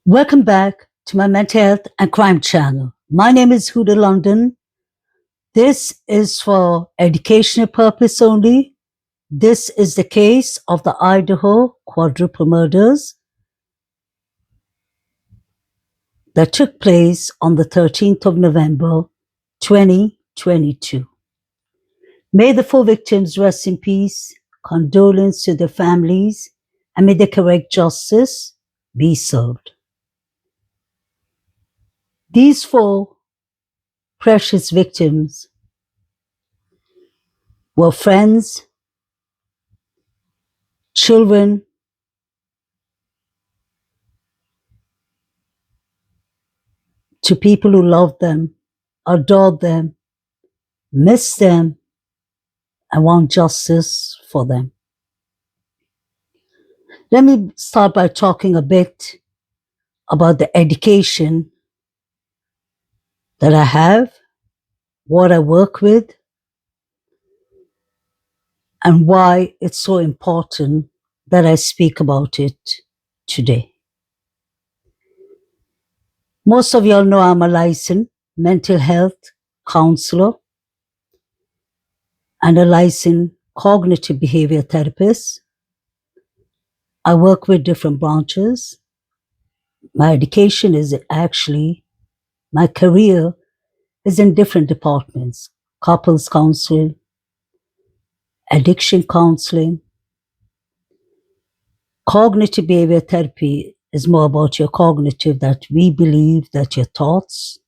Welcome back to my mental health and crime channel. My name is Huda London. This is for educational purpose only. This is the case of the Idaho quadruple murders that took place on the 13th of November, 2022. May the four victims rest in peace, condolence to their families, and may the correct justice be served. These four precious victims were friends, children, to people who loved them, adored them, missed them, and want justice for them. Let me start by talking a bit about the education that I have, what I work with, and why it's so important that I speak about it today. Most of y'all know I'm a licensed mental health counselor and a licensed cognitive behavior therapist. I work with different branches. My education is actually, my career is in different departments: couples counseling, addiction counseling. Cognitive behavior therapy is more about your cognitive, that we believe that your thoughts,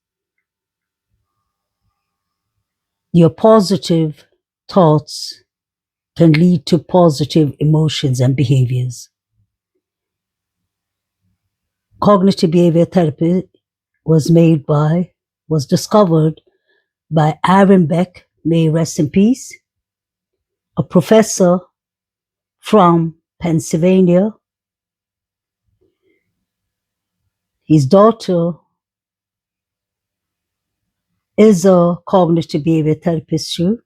your positive thoughts can lead to positive emotions and behaviors. Cognitive behavior therapy was discovered by Aaron Beck, may he rest in peace, a professor from Pennsylvania. His daughter is a cognitive behavior therapist too.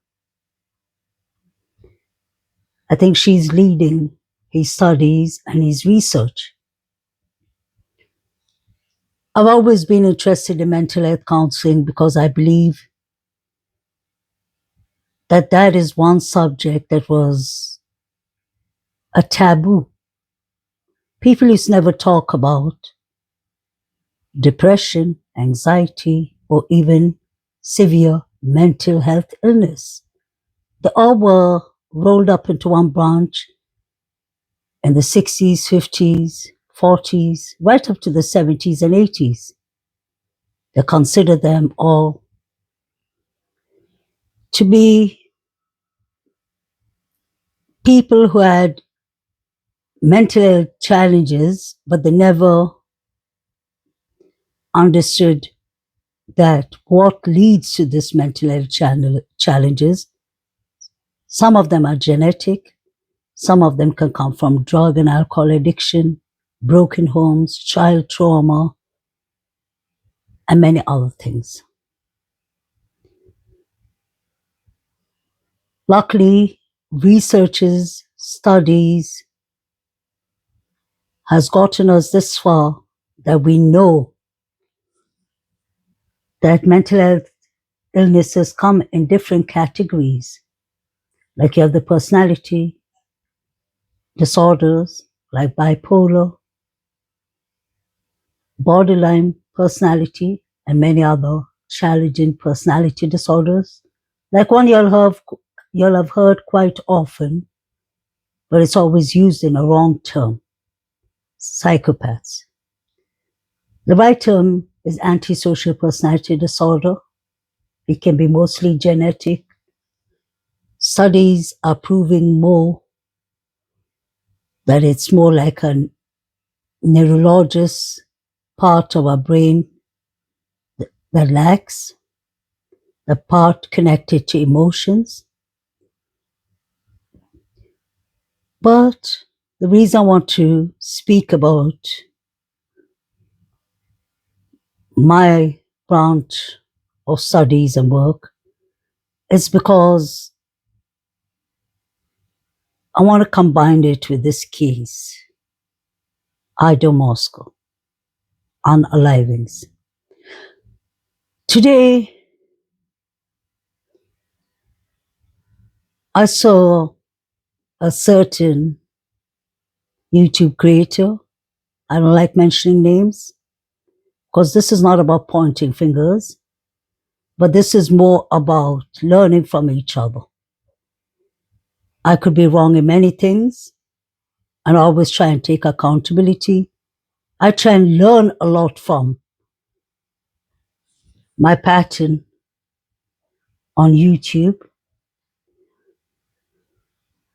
I think she's leading his studies and his research. I've always been interested in mental health counseling because I believe that that is one subject that was a taboo. People used to never talk about depression, anxiety, or even severe mental health illness. They all were rolled up into one branch in the 60s, 50s, 40s, right up to the 70s and 80s. They considered them all to be people who had mental health challenges, but they never understood that what leads to this mental health challenges, some of them are genetic, some of them can come from drug and alcohol addiction, broken homes, child trauma, and many other things. Luckily, researches, studies has gotten us this far that we know that mental health illnesses come in different categories. Like you have the personality disorders like bipolar, borderline personality, and many other challenging personality disorders. Like one you'll have heard quite often, but it's always used in a wrong term: psychopaths. The right term is antisocial personality disorder. It can be mostly genetic. Studies are proving more that it's more like a neurologist part of our brain that lacks, the part connected to emotions. But the reason I want to speak about my branch of studies and work is because I want to combine it with this case, Idaho Moscow. unalivings. Today, I saw a certain YouTube creator. I don't like mentioning names because this is not about pointing fingers, but this is more about learning from each other. I could be wrong in many things, and I always try and take accountability. I try and learn a lot from my pattern on YouTube,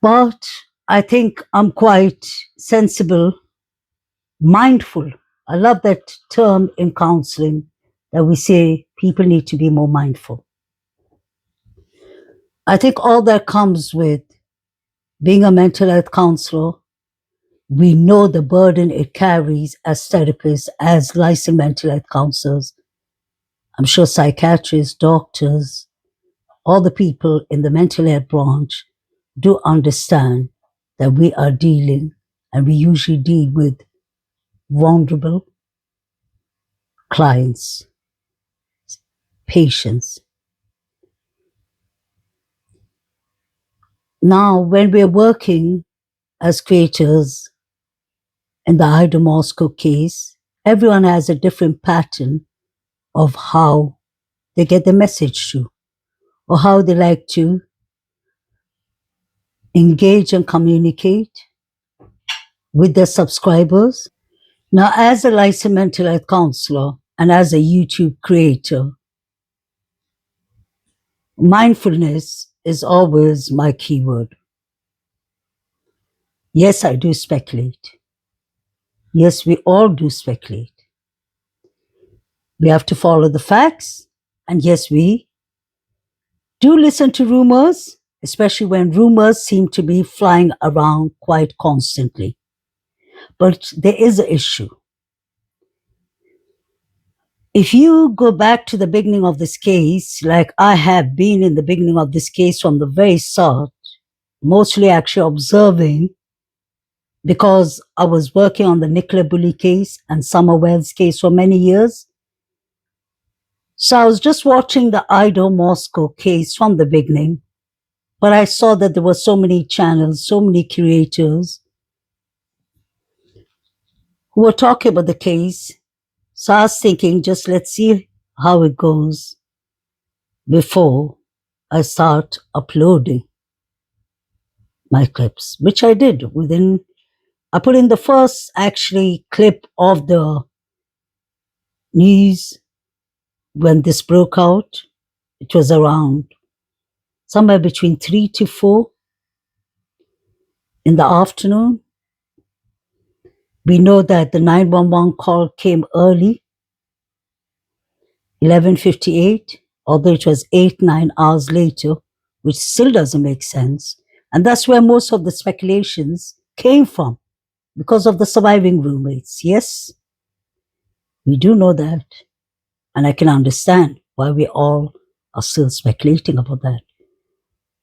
but I think I'm quite sensible, mindful. I love that term in counseling that we say people need to be more mindful. I think all that comes with being a mental health counselor. We know the burden it carries as therapists, as licensed mental health counselors. I'm sure psychiatrists, doctors, all the people in the mental health branch do understand that we are dealing, and we usually deal with vulnerable clients, patients. Now, when we're working as creators in the Idaho case, everyone has a different pattern of how they get the message through, or how they like to engage and communicate with their subscribers. Now, as a licensed mental health counselor and as a YouTube creator, mindfulness is always my keyword. Yes, I do speculate. Yes, we all do speculate. We have to follow the facts. And yes, we do listen to rumors, especially when rumors seem to be flying around quite constantly. But there is an issue. If you go back to the beginning of this case, like I have been in the beginning of this case from the very start, mostly actually observing, because I was working on the Nicola Bully case and Summer Wells case for many years. So I was just watching the Idaho Moscow case from the beginning, but I saw that there were so many channels, so many creators who were talking about the case. So I was thinking, just let's see how it goes before I start uploading my clips, which I did I put in the first actually clip of the news when this broke out. It was around somewhere between 3 to 4 in the afternoon. We know that the 911 call came early, 11:58, although it was 8-9 hours later, which still doesn't make sense. And that's where most of the speculations came from, because of the surviving roommates. Yes, we do know that. And I can understand why we all are still speculating about that.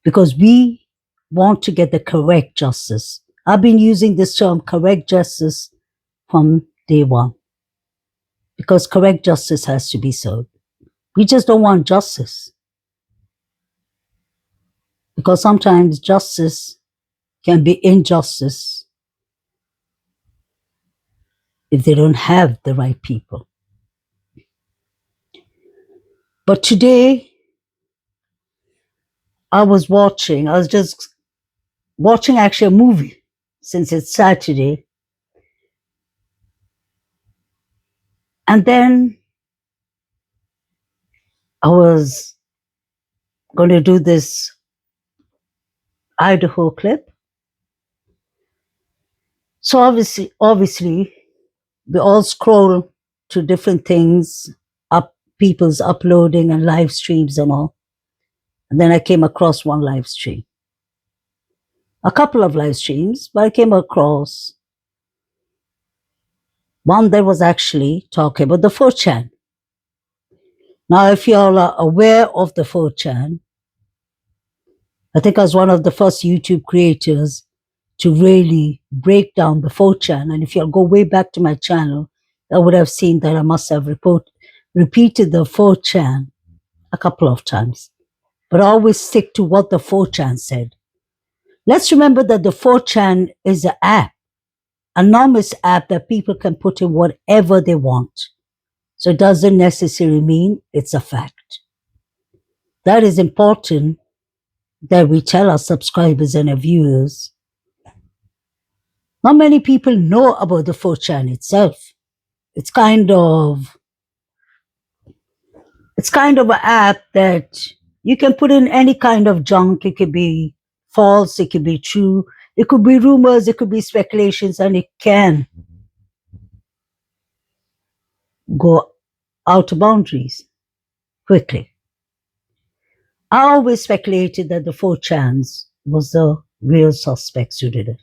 Because we want to get the correct justice. I've been using this term correct justice from day one. Because correct justice has to be served. We just don't want justice. Because sometimes justice can be injustice if they don't have the right people. But today, I was just watching actually a movie, since it's Saturday. And then I was going to do this Idaho clip. So obviously, we all scroll to different things, people's uploading and live streams and all. And then I came across one live stream. A couple of live streams, but I came across one that was actually talking about the 4chan. Now, if you all are aware of the 4chan, I think I was one of the first YouTube creators to really break down the 4chan. And if you'll go way back to my channel, I would have seen that I must have repeated the 4chan a couple of times. But I always stick to what the 4chan said. Let's remember that the 4chan is an app, anonymous app that people can put in whatever they want. So it doesn't necessarily mean it's a fact. That is important that we tell our subscribers and our viewers. Not many people know about the 4chan itself. It's kind of an app that you can put in any kind of junk. It could be false, it could be true, it could be rumors, it could be speculations, and it can go out of boundaries quickly. I always speculated that the 4chans was the real suspects who did it.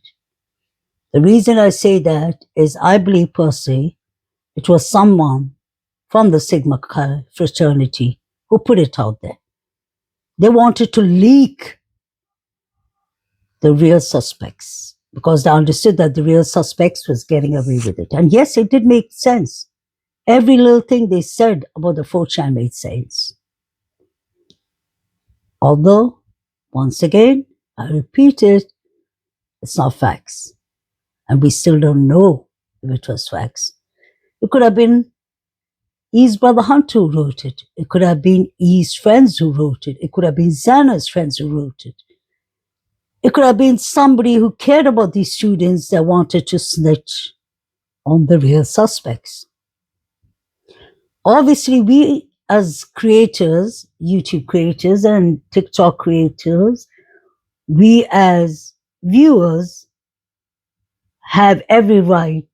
The reason I say that is I believe personally it was someone from the Sigma Chi fraternity who put it out there. They wanted to leak the real suspects because they understood that the real suspects was getting away with it. And yes, it did make sense. Every little thing they said about the 4chan made sense. Although, once again, I repeat it, it's not facts. And we still don't know if it was facts. It could have been E's brother Hunter who wrote it. It could have been E's friends who wrote it. It could have been Xana's friends who wrote it. It could have been somebody who cared about these students that wanted to snitch on the real suspects. Obviously, we as creators, YouTube creators and TikTok creators, we as viewers have every right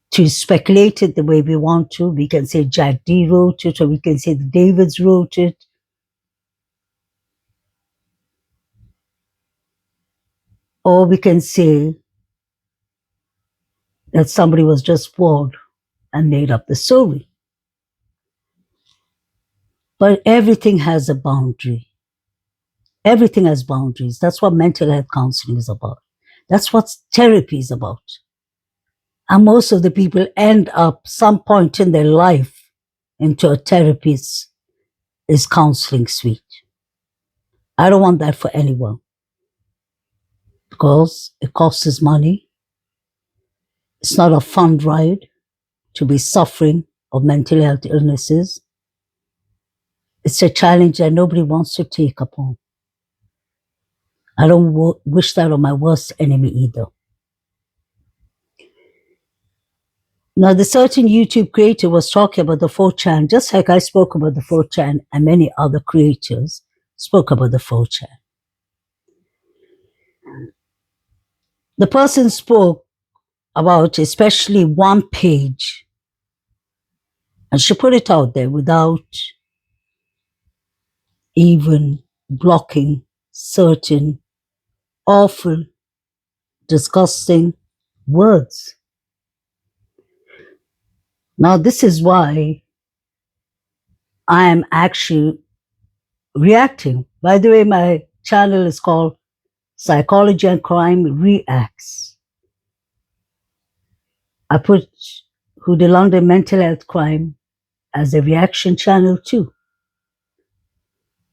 to speculate it the way we want to. We can say Jack D wrote it, or we can say the Davids wrote it. Or we can say that somebody was just bored and made up the story. But everything has a boundary. Everything has boundaries. That's what mental health counseling is about. That's what therapy is about. And most of the people end up some point in their life into a therapist's counseling suite. I don't want that for anyone because it costs money. It's not a fun ride to be suffering of mental health illnesses. It's a challenge that nobody wants to take upon. I don't wish that on my worst enemy either. Now, the certain YouTube creator was talking about the 4chan, just like I spoke about the 4chan and many other creators spoke about the 4chan. The person spoke about especially one page, and she put it out there without even blocking certain awful, disgusting words. Now, this is why I am actually reacting. By the way, my channel is called Psychology and Crime Reacts. I put Who the London Mental Health Crime as a reaction channel too.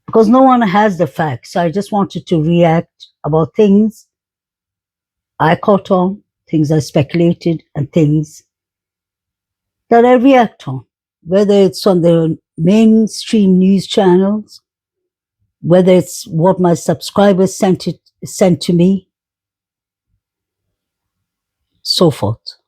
Because no one has the facts. So I just wanted to react about things I caught on, things I speculated, and things that I react on. Whether it's on the mainstream news channels, whether it's what my subscribers sent to me, so forth.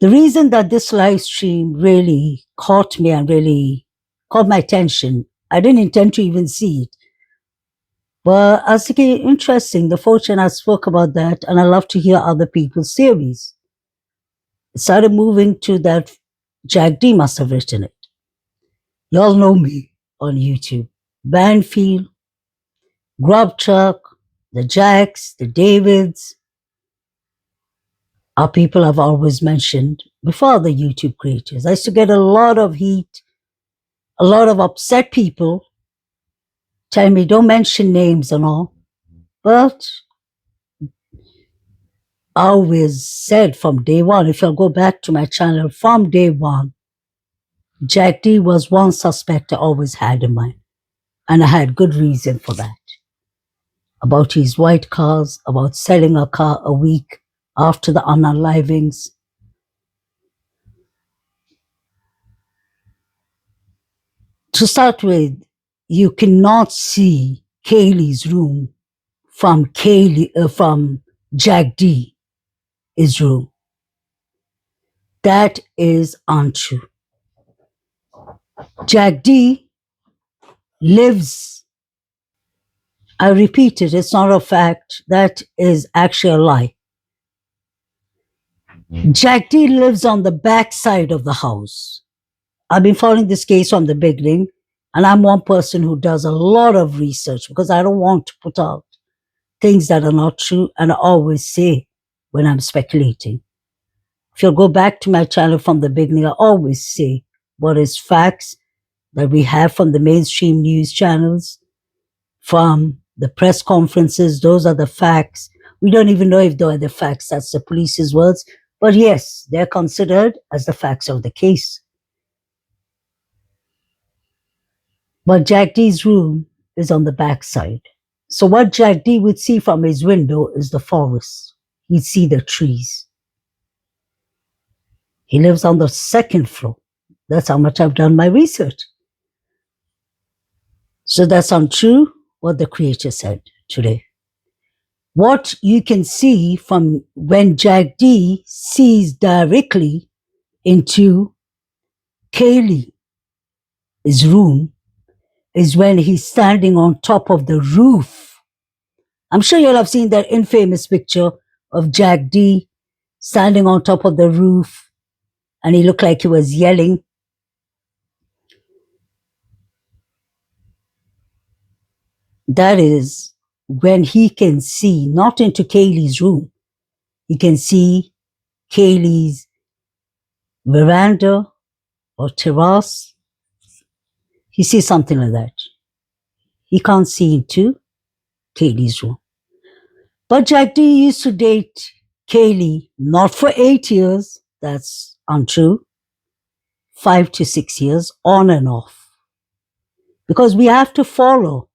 The reason that this live stream really caught me and really caught my attention, I didn't intend to even see it. But I was thinking, interesting, the 4chan, I spoke about that, and I love to hear other people's theories. It started moving to that Jack D must have written it. Y'all know me on YouTube. Banfield, Grub Truck, the Jacks, the Davids are people I've always mentioned before the YouTube creators. I used to get a lot of heat, a lot of upset people telling me don't mention names and all. But I always said from day one, if you'll go back to my channel, from day one, Jack D was one suspect I always had in mind. And I had good reason for that. About his white cars, about selling a car a week after the unalivings. To start with, you cannot see Kaylee's room from Jack D's room. That is untrue. Jack D lives, I repeat it, it's not a fact, that is actually a lie. Jack D lives on the back side of the house. I've been following this case from the beginning, and I'm one person who does a lot of research because I don't want to put out things that are not true, and I always say when I'm speculating. If you'll go back to my channel from the beginning, I always say what is facts that we have from the mainstream news channels, from the press conferences. Those are the facts. We don't even know if they are the facts. That's the police's words. But yes, they're considered as the facts of the case. But Jack D's room is on the back side. So what Jack D would see from his window is the forest. He'd see the trees. He lives on the second floor. That's how much I've done my research. So that's untrue what the creator said today. What you can see from when Jack D sees directly into Kaylee's room is when he's standing on top of the roof. I'm sure you'll have seen that infamous picture of Jack D standing on top of the roof, and he looked like he was yelling. That is when he can see, not into Kaylee's room, he can see Kaylee's veranda or terrace. He sees something like that. He can't see into Kaylee's room. But Jack D used to date Kaylee not for 8 years, that's untrue, 5 to 6 years, on and off. Because we have to follow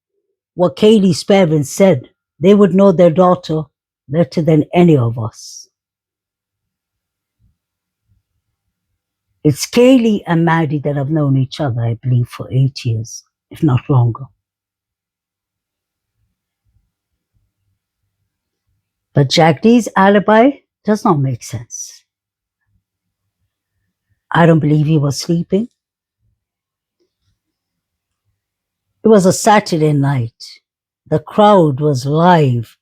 what Kaylee's parents said. They would know their daughter better than any of us. It's Kaylee and Maddie that have known each other, I believe, for 8 years, if not longer. But Jack D's alibi does not make sense. I don't believe he was sleeping. It was a Saturday night. The crowd was live.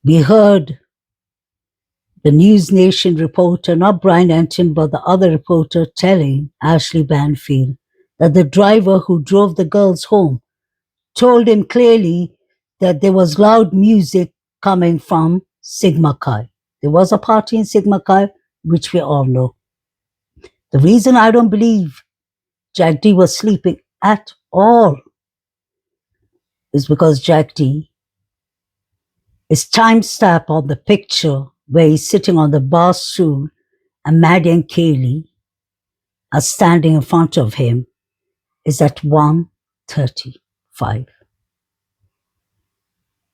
We heard the News Nation reporter, not Brian Anton, but the other reporter, telling Ashley Banfield that the driver who drove the girls home told him clearly that there was loud music coming from Sigma Chi. There was a party in Sigma Chi, which we all know. The reason I don't believe Jack D was sleeping at all is because Jack D is time-stamped on the picture where he's sitting on the bar stool and Maddie and Kaylee are standing in front of him is at 1:35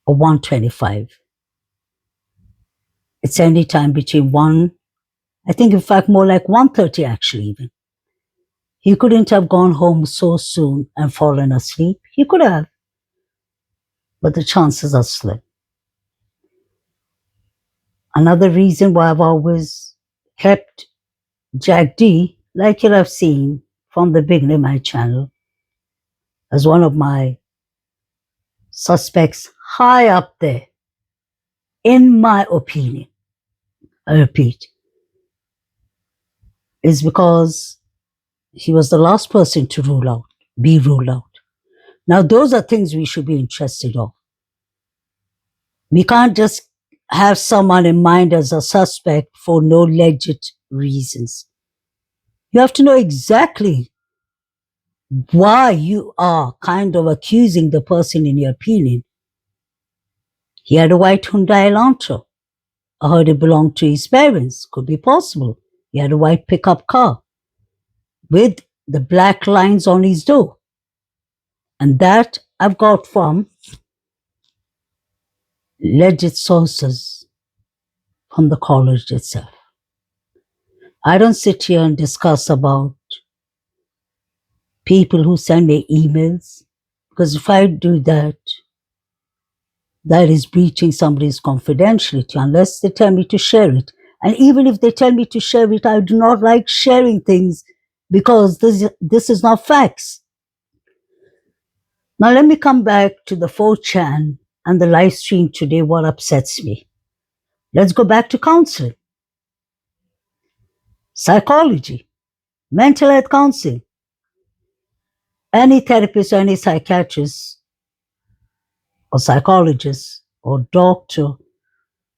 or 1:25. It's any time between 1, I think in fact more like 1:30 actually even. He couldn't have gone home so soon and fallen asleep. He could have, but the chances are slim. Another reason why I've always kept Jack D, like you'll have seen from the beginning of my channel, as one of my suspects high up there, in my opinion, I repeat, is because he was the last person to be ruled out. Now, those are things we should be interested in. We can't just have someone in mind as a suspect for no legit reasons. You have to know exactly why you are kind of accusing the person in your opinion. He had a white Hyundai Elantra. I heard it belonged to his parents. Could be possible. He had a white pickup car with the black lines on his door. And that I've got from legit sources from the college itself. I don't sit here and discuss about people who send me emails, because if I do that, that is breaching somebody's confidentiality unless they tell me to share it. And even if they tell me to share it, I do not like sharing things because this is not facts. Now let me come back to the 4chan and the live stream today, what upsets me. Let's go back to counseling, psychology, mental health counseling. Any therapist or any psychiatrist or psychologist or doctor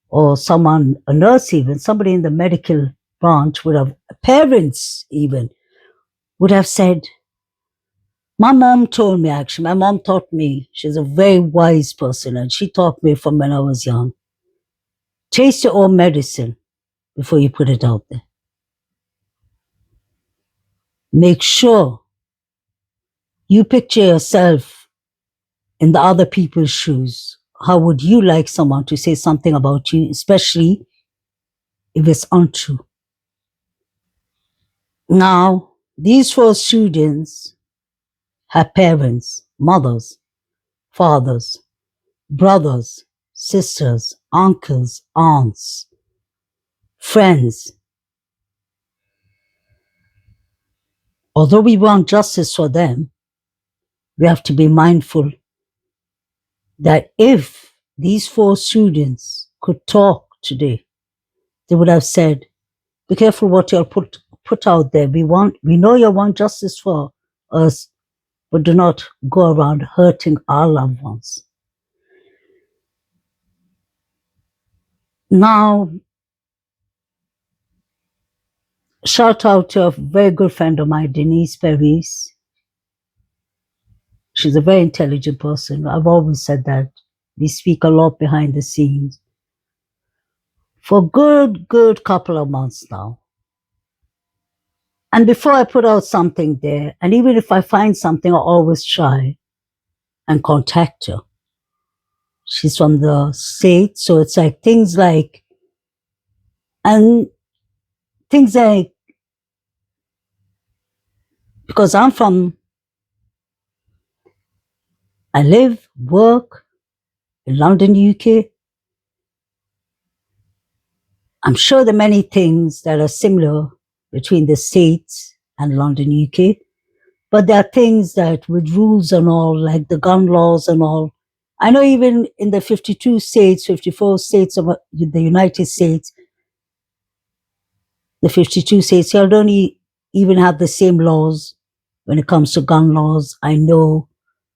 or someone, a nurse even, somebody in the medical branch would have, parents even, would have said, my mom told me actually, my mom taught me, she's a very wise person and she taught me from when I was young, taste your own medicine before you put it out there. Make sure you picture yourself in the other people's shoes. How would you like someone to say something about you, especially if it's untrue? Now, these 4 students have parents, mothers, fathers, brothers, sisters, uncles, aunts, friends. Although we want justice for them, we have to be mindful that if these 4 students could talk today, they would have said, be careful what you'll put out there. We know you want justice for us, but do not go around hurting our loved ones. Now, shout out to a very good friend of mine, Denise Perez. She's a very intelligent person. I've always said that. We speak a lot behind the scenes. For a good couple of months now. And before I put out something there, and even if I find something, I always try and contact her. She's from the States, so it's like things like, because I live, work in London, UK. I'm sure there are many things that are similar between the States and London, UK. But there are things that with rules and all, like the gun laws and all. I know even in the 52 states, 54 states of the United States, the 52 states, you don't even have the same laws when it comes to gun laws. I know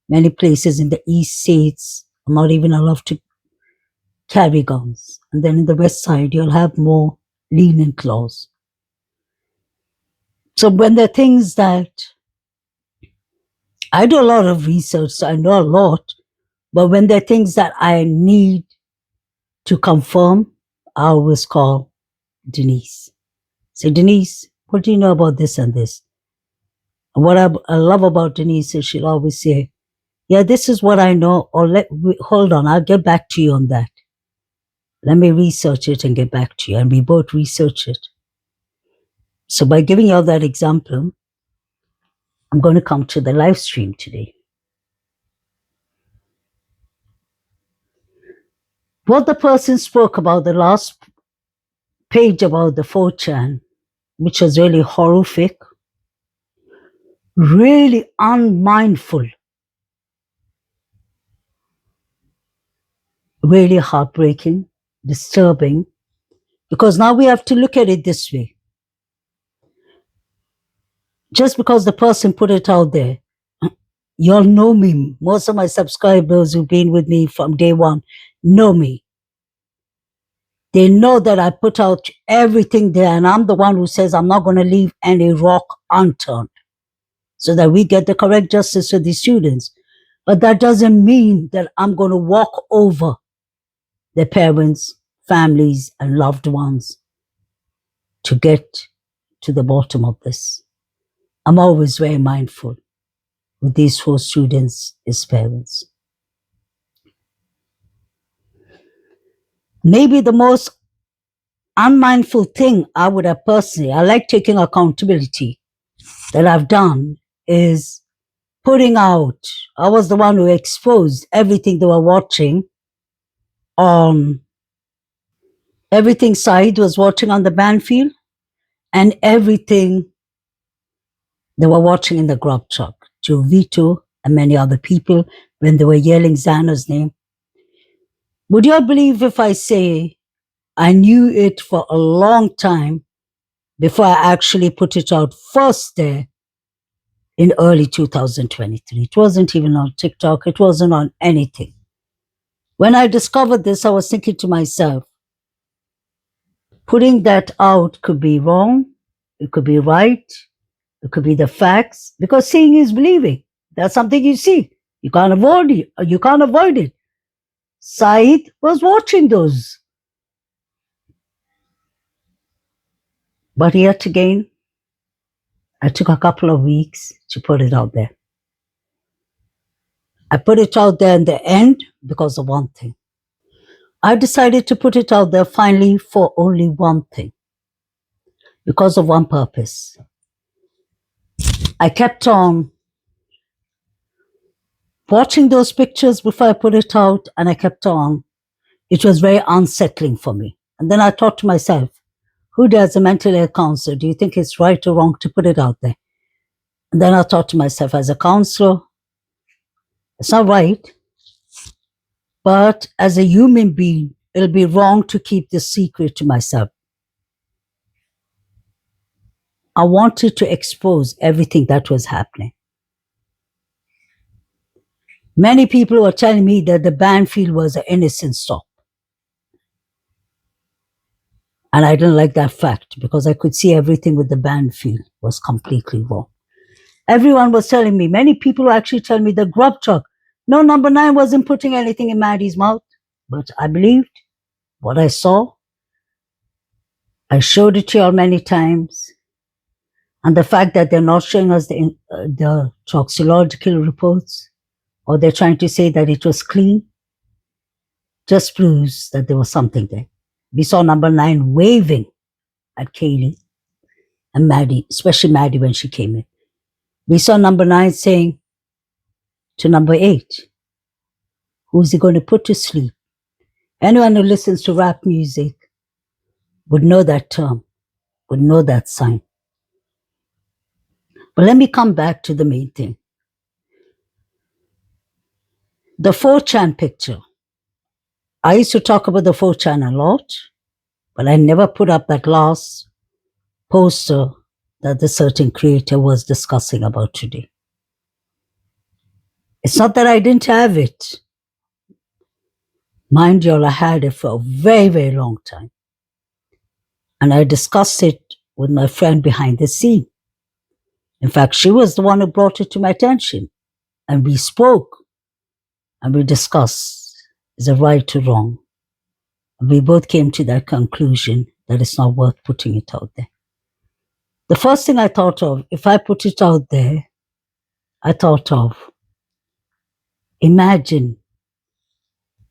many places in the East states are not even allowed to carry guns. And then in the West side, you'll have more lenient laws. So when there are things that I do a lot of research, so I know a lot, but when there are things that I need to confirm, I always call Denise. Say, Denise, what do you know about this and this? And what I love about Denise is she'll always say, yeah, this is what I know, or hold on, I'll get back to you on that. Let me research it and get back to you. And we both research it. So by giving you all that example, I'm going to come to the live stream today. What the person spoke about, the last page about the 4chan, which was really horrific, really unmindful, really heartbreaking, disturbing, because now we have to look at it this way. Just because the person put it out there, you all know me. Most of my subscribers who've been with me from day one know me. They know that I put out everything there, and I'm the one who says I'm not going to leave any rock unturned so that we get the correct justice for these students. But that doesn't mean that I'm going to walk over their parents, families, and loved ones to get to the bottom of this. I'm always very mindful with these 4 students as parents. Maybe the most unmindful thing I would have personally, I like taking accountability, that I've done is putting out. I was the one who exposed everything they were watching on everything Saeed was watching on the bandfield and everything they were watching in the grub truck. Joe Vito and many other people when they were yelling Xana's name. Would you believe if I say I knew it for a long time before I actually put it out first there in early 2023. It wasn't even on TikTok. It wasn't on anything. When I discovered this, I was thinking to myself, putting that out could be wrong. It could be right. It could be the facts, because seeing is believing. That's something you see. You can't avoid it. You can't avoid it. Saeed was watching those. But yet again, I took a couple of weeks to put it out there. I put it out there in the end because of one thing. I decided to put it out there finally for only one thing, because of one purpose. I kept on watching those pictures before I put it out, and I kept on. It was very unsettling for me. And then I thought to myself, who does a mental health counselor? Do you think it's right or wrong to put it out there? And then I thought to myself, as a counselor, it's not right. But as a human being, it'll be wrong to keep this secret to myself. I wanted to expose everything that was happening. Many people were telling me that the Banfield was an innocent stop. And I didn't like that fact because I could see everything with the Banfield was completely wrong. Everyone was telling me, many people were actually telling me the grub truck, no, number 9 wasn't putting anything in Maddie's mouth. But I believed what I saw. I showed it to you all many times. And the fact that they're not showing us the toxicological reports, or they're trying to say that it was clean, just proves that there was something there. We saw number 9 waving at Kaylee and Maddie, especially Maddie when she came in. We saw number 9 saying to number 8, who's he going to put to sleep? Anyone who listens to rap music would know that term, would know that sign. But let me come back to the main thing. The 4chan picture. I used to talk about the 4chan a lot, but I never put up that last poster that the certain creator was discussing about today. It's not that I didn't have it. Mind you, I had it for a very, very long time. And I discussed it with my friend behind the scene. In fact, she was the one who brought it to my attention. And we spoke and we discussed, is it right or wrong? And we both came to that conclusion that it's not worth putting it out there. The first thing I thought of, if I put it out there, I thought of, imagine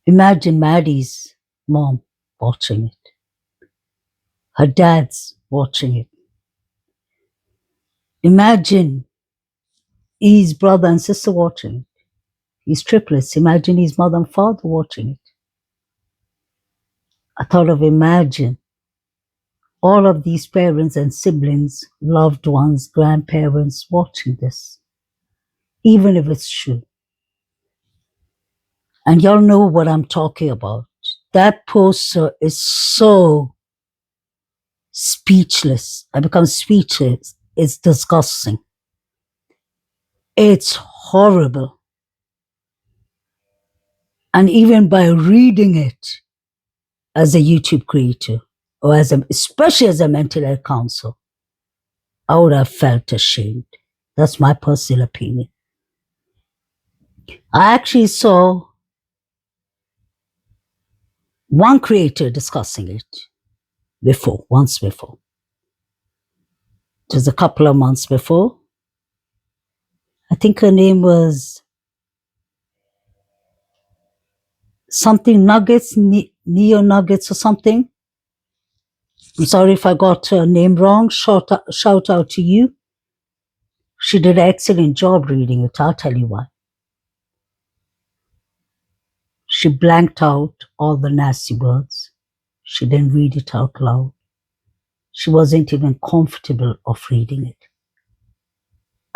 Maddie's mom watching it. Her dad's watching it. Imagine his brother and sister watching it. His triplets. Imagine his mother and father watching it. I thought of imagine all of these parents and siblings, loved ones, grandparents watching this, even if it's true. And y'all know what I'm talking about. That poster is so speechless. I become speechless. It's disgusting. It's horrible. And even by reading it as a YouTube creator, or especially as a mental health counselor, I would have felt ashamed. That's my personal opinion. I actually saw one creator discussing it once before. It was a couple of months before. I think her name was something Nuggets, Neo Nuggets or something. I'm sorry if I got her name wrong. Shout out to you. She did an excellent job reading it. I'll tell you why. She blanked out all the nasty words. She didn't read it out loud. She wasn't even comfortable of reading it.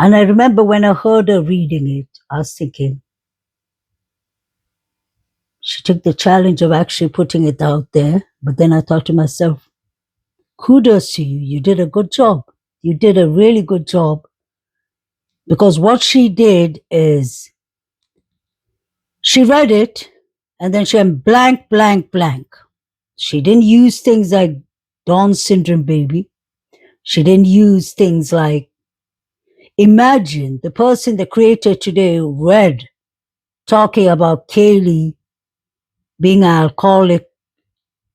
And I remember when I heard her reading it, I was thinking, she took the challenge of actually putting it out there. But then I thought to myself, kudos to you. You did a good job. You did a really good job. Because what she did is she read it and then she went blank, blank, blank. She didn't use things like Down syndrome baby. She didn't use things like, imagine the person, the creator today read talking about Kaylee being an alcoholic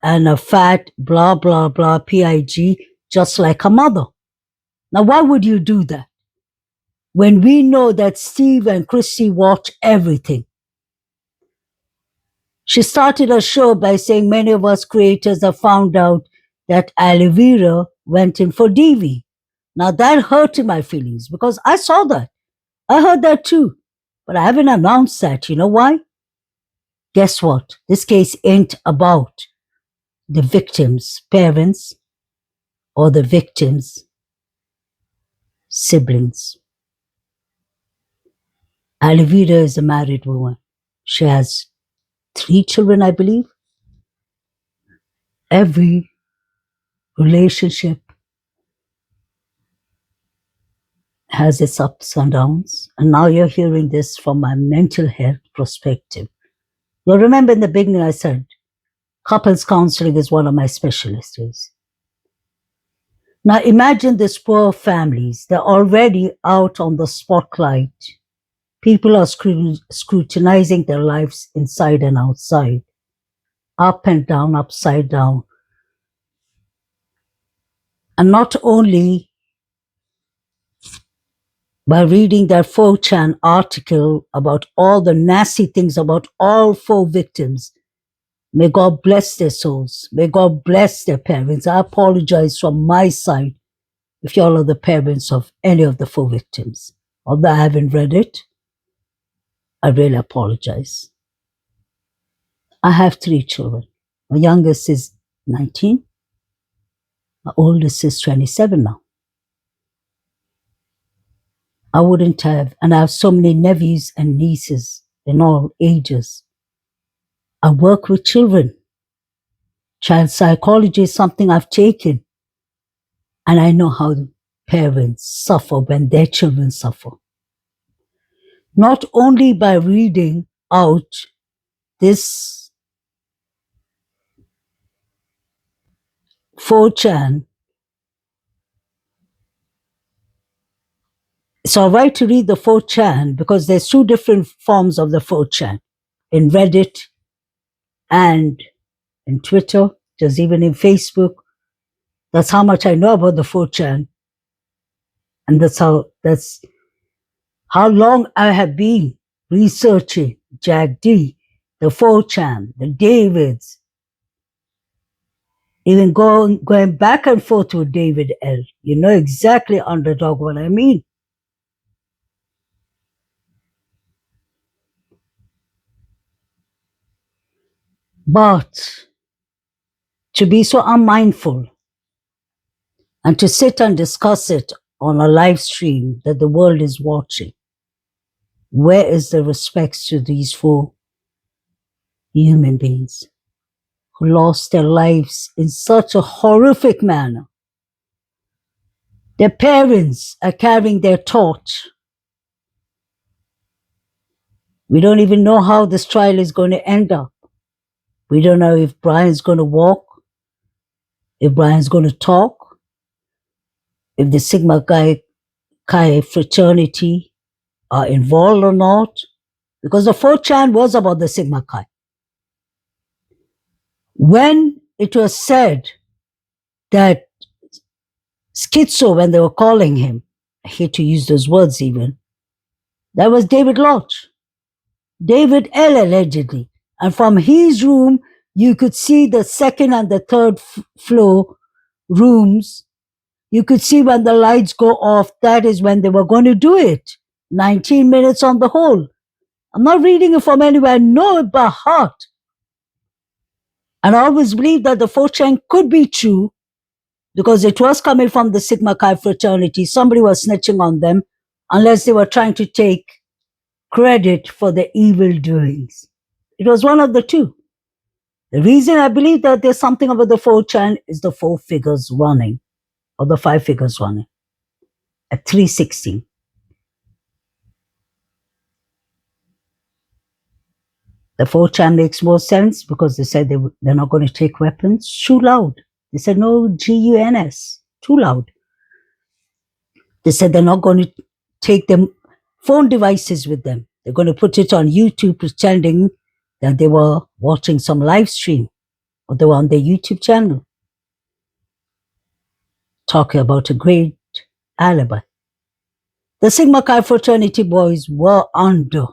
and a fat, blah, blah, blah, PIG, just like her mother. Now, why would you do that? When we know that Steve and Christy watch everything. She started her show by saying many of us creators have found out that Alivira went in for DV. Now that hurt my feelings because I saw that. I heard that too. But I haven't announced that. You know why? Guess what? This case ain't about the victim's parents or the victim's siblings. Alivira is a married woman. She has 3 children, I believe. Every relationship has its ups and downs. And now you're hearing this from my mental health perspective. You'll remember in the beginning I said, couples counseling is one of my specialties. Now imagine these poor families. They're already out on the spotlight. People are scrutinizing their lives inside and outside, up and down, upside down. And not only by reading that 4chan article about all the nasty things about all 4 victims. May God bless their souls. May God bless their parents. I apologize from my side if y'all are the parents of any of the 4 victims. Although I haven't read it, I really apologize. I have 3 children. My youngest is 19. My oldest is 27 now. I wouldn't have, and I have so many nephews and nieces in all ages. I work with children. Child psychology is something I've taken. And I know how parents suffer when their children suffer. Not only by reading out this 4chan. It's all right to read the 4chan because there's 2 different forms of the 4chan. In Reddit and in Twitter, just even in Facebook. That's how much I know about the 4chan. And that's how long I have been researching Jack D, the 4chan, the Davids, even going back and forth with David L. You know exactly, underdog, what I mean. But to be so unmindful and to sit and discuss it on a live stream that the world is watching, where is the respect to these 4 human beings who lost their lives in such a horrific manner? Their parents are carrying their torch. We don't even know how this trial is going to end up. We don't know if Brian's going to walk, if Brian's going to talk, if the Sigma Chi fraternity are involved or not, because the 4chan was about the Sigma Chi. When it was said that schizo, when they were calling him, I hate to use those words even, that was David Lodge, David L. allegedly. And from his room, you could see the second and the third floor rooms. You could see when the lights go off, that is when they were going to do it. 19 minutes on the whole. I'm not reading it from anywhere. I know it by heart. And I always believed that the 4chan could be true because it was coming from the Sigma Chi fraternity. Somebody was snitching on them unless they were trying to take credit for the evil doings. It was one of the two. The reason I believe that there's something about the 4chan is the 4 figures running, or the 5 figures running at 316. The 4chan makes more sense because they said they're not going to take weapons. Too loud. They said no GUNS. Too loud. They said they're not going to take them phone devices with them. They're going to put it on YouTube pretending that they were watching some live stream or they were on their YouTube channel talking about a great alibi. The Sigma Chi fraternity boys were under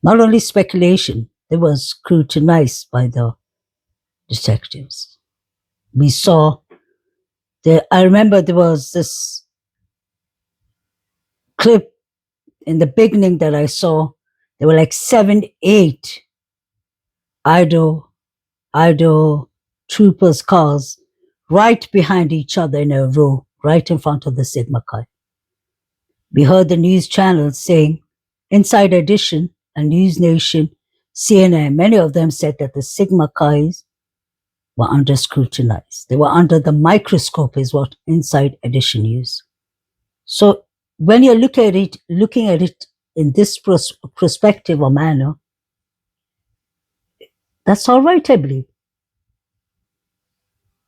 not only speculation, they were scrutinized by the detectives. We saw I remember there was this clip in the beginning that I saw. There were like 7, 8 Idaho troopers' cars right behind each other in a row, right in front of the Sigma Chi. We heard the news channels saying, Inside Edition and News Nation, CNN, many of them said that the Sigma Chi's were under scrutinized. They were under the microscope is what Inside Edition used. So when you're looking at it in this perspective or manner, that's all right, I believe.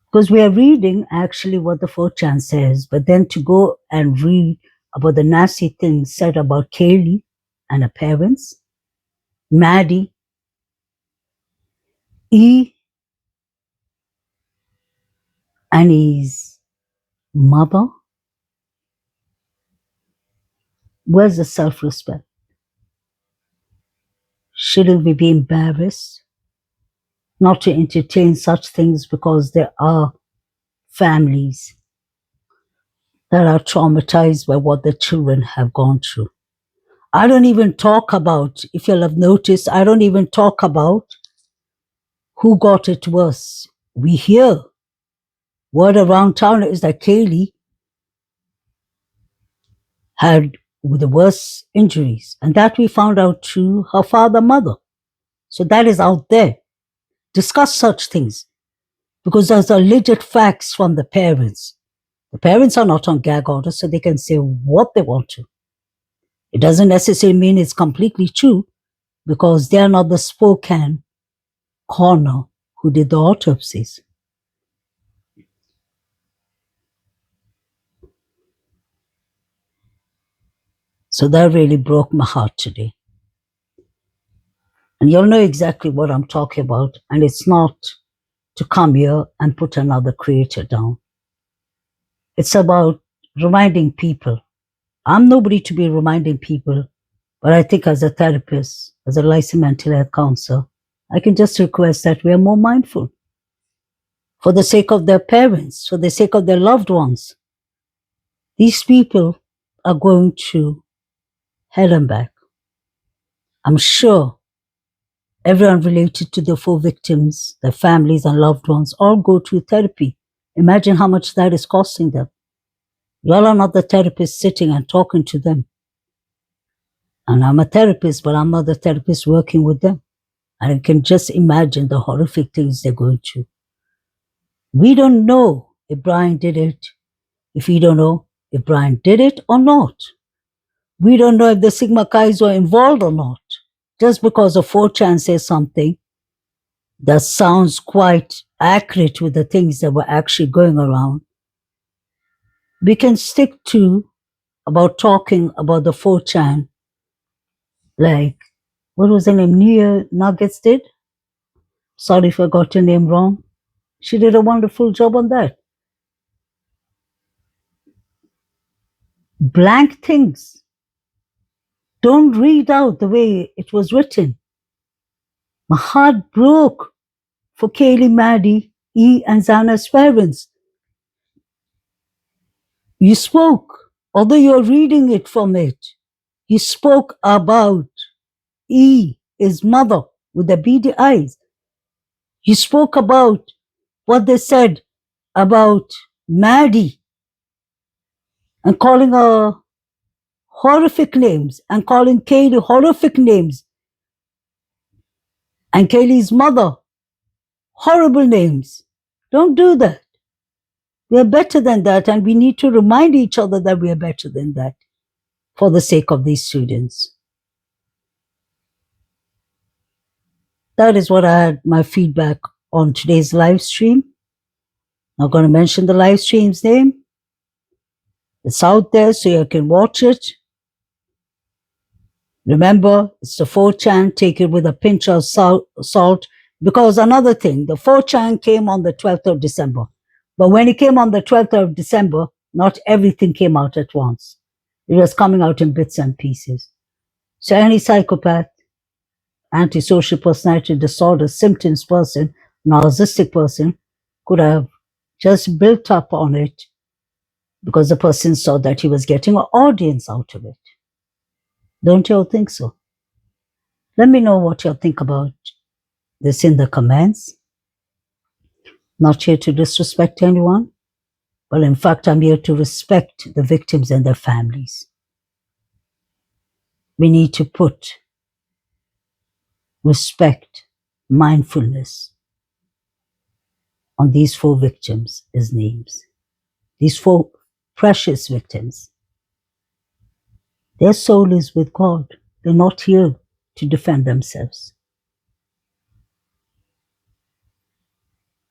Because we are reading actually what the 4chan says, but then to go and read about the nasty things said about Kaylee and her parents, Maddie, E, and his mother, where's the self-respect? Shouldn't we be embarrassed not to entertain such things because there are families that are traumatized by what their children have gone through? I don't even talk about, if you'll have noticed, I don't even talk about who got it worse. We hear word around town is that Kaylee had the worst injuries, and that we found out through her father, mother. So that is out there. Discuss such things because those are legit facts from the parents. The parents are not on gag order, so they can say what they want to. It doesn't necessarily mean it's completely true because they're not the Spokane coroner who did the autopsies. So that really broke my heart today. And you'll know exactly what I'm talking about. And it's not to come here and put another creator down. It's about reminding people. I'm nobody to be reminding people, but I think as a therapist, as a licensed mental health counselor, I can just request that we are more mindful for the sake of their parents, for the sake of their loved ones. These people are going to hell and back. I'm sure everyone related to the 4 victims, their families and loved ones, all go through therapy. Imagine how much that is costing them. You all are not the therapist sitting and talking to them. And I'm a therapist, but I'm not the therapist working with them. And I can just imagine the horrific things they're going through. We don't know if Brian did it, if we don't know if Brian did it or not. We don't know if the Sigma Chi's were involved or not. Just because a 4chan says something that sounds quite accurate with the things that were actually going around, we can stick to about talking about the 4chan, like, what was the name, New Year Nuggets did? Sorry if I got your name wrong. She did a wonderful job on that. Blank things. Don't read out the way it was written. My heart broke for Kaylee, Maddie, E, and Zana's parents. You spoke, although you're reading it from it. You spoke about E, his mother, with the beady eyes. You spoke about what they said about Maddie and calling her horrific names and calling Kaylee horrific names and Kaylee's mother horrible names. Don't do that. We are better than that, and we need to remind each other that we are better than that for the sake of these students. That is what I had my feedback on today's live stream. Not going to mention the live stream's name. It's out there so you can watch it. Remember, it's the 4chan. Take it with a pinch of salt. Because another thing, the 4chan came on the 12th of December. But when it came on the 12th of December, not everything came out at once. It was coming out in bits and pieces. So any psychopath, antisocial personality disorder, symptoms person, narcissistic person could have just built up on it because the person saw that he was getting an audience out of it. Don't you all think so? Let me know what you think about this in the comments. Not here to disrespect anyone, but in fact, I'm here to respect the victims and their families. We need to put respect, mindfulness on these 4 victims as names. These 4 precious victims. Their soul is with God. They're not here to defend themselves.